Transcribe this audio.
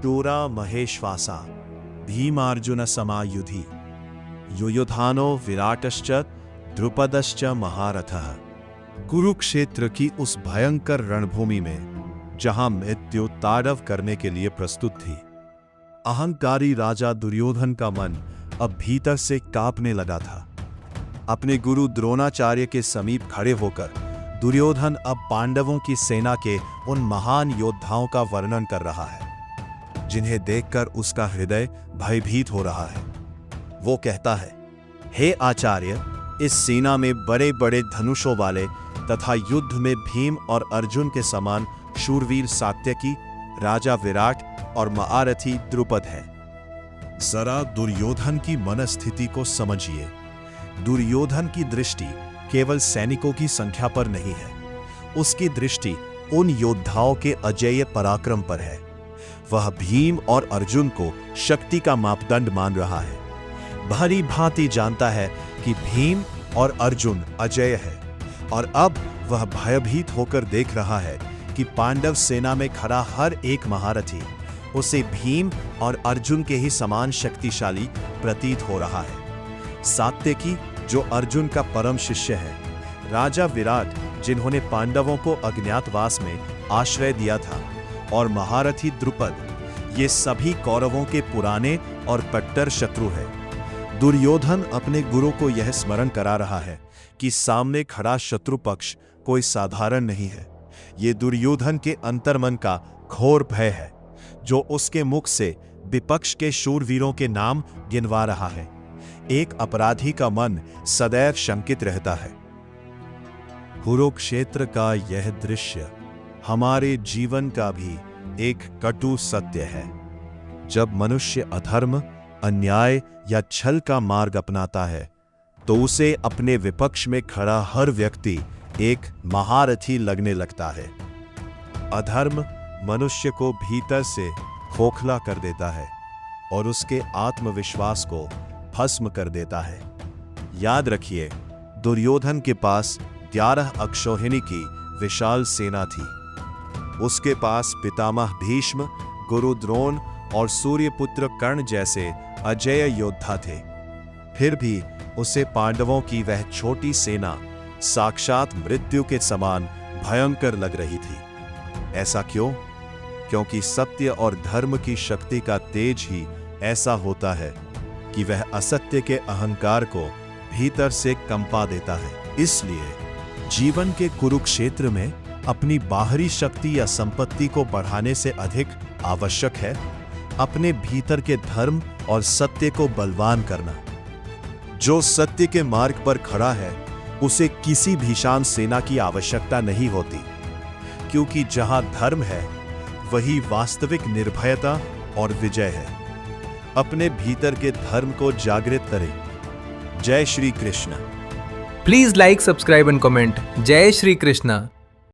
शूरा महेश्वासा भीमार्जुन समायुधि युयुधानो विराटश्च द्रुपदश्च महारथः। कुरुक्षेत्र की उस भयंकर रणभूमि में जहां मृत्यु तांडव करने के लिए प्रस्तुत थी, अहंकारी राजा दुर्योधन का मन अब भीतर से कांपने लगा था। अपने गुरु द्रोणाचार्य के समीप खड़े होकर दुर्योधन अब पांडवों की सेना के उन महान योद्धाओं का वर्णन कर रहा है जिन्हें देखकर उसका हृदय भयभीत हो रहा है। वो कहता है, हे आचार्य, इस सेना में बड़े बड़े धनुषों वाले तथा युद्ध में भीम और अर्जुन के समान शूरवीर सात्यकी, राजा विराट और महारथी द्रुपद है। जरा दुर्योधन की मनस्थिति को समझिए। दुर्योधन की दृष्टि केवल सैनिकों की संख्या पर नहीं है, उसकी दृष्टि उन योद्धाओं के अजेय पराक्रम पर है। वह भीम और अर्जुन को शक्ति का मापदंड मान रहा है। भली भांति जानता है कि भीम और अर्जुन अजेय है और अब वह भयभीत होकर देख रहा है कि पांडव सेना में खड़ा हर एक महारथी उसे भीम और अर्जुन के ही समान शक्तिशाली प्रतीत हो रहा है। सात्यकी, जो अर्जुन का परम शिष्य है, राजा विराट, जिन्होंने पांडवों को अज्ञातवास में आश्रय दिया था, और महारथी द्रुपद, ये सभी कौरवों के पुराने और कट्टर शत्रु हैं। दुर्योधन अपने गुरु को यह स्मरण करा रहा है कि सामने खड़ा शत्रु पक्ष कोई साधारण नहीं है। ये दुर्योधन के अंतर्मन का घोर भय है जो उसके मुख से विपक्ष के शूरवीरों के नाम गिनवा रहा है। एक अपराधी का मन सदैव शंकित रहता है। कुरुक्षेत्र का यह दृश्य हमारे जीवन का भी एक कटु सत्य है। जब मनुष्य अधर्म, अन्याय या छल का मार्ग अपनाता है तो उसे अपने विपक्ष में खड़ा हर व्यक्ति एक महारथी लगने लगता है। अधर्म मनुष्य को भीतर से खोखला कर देता है और उसके आत्मविश्वास को भस्म कर देता है। याद रखिए, दुर्योधन के पास 11 अक्षौहिणी की विशाल सेना थी। उसके पास पितामह भीष्म, गुरु द्रोण और सूर्यपुत्र कर्ण जैसे अजेय योद्धा थे। फिर भी उसे पांडवों की वह छोटी सेना साक्षात मृत्यु के समान भयंकर लग रही थी। ऐसा क्यों? क्योंकि सत्य और धर्म की शक्ति का तेज ही ऐसा होता है कि वह असत्य के अहंकार को भीतर से कंपा देता है। इसलिए जीवन के कुरुक्षेत्र में अपनी बाहरी शक्ति या संपत्ति को बढ़ाने से अधिक आवश्यक है अपने भीतर के धर्म और सत्य को बलवान करना। जो सत्य के मार्ग पर खड़ा है उसे किसी भीषण सेना की आवश्यकता नहीं होती, क्योंकि जहां धर्म है वही वास्तविक निर्भयता और विजय है। अपने भीतर के धर्म को जागृत करें। जय Shri Krishna. Please like, subscribe and comment. जय श्री कृष्ण।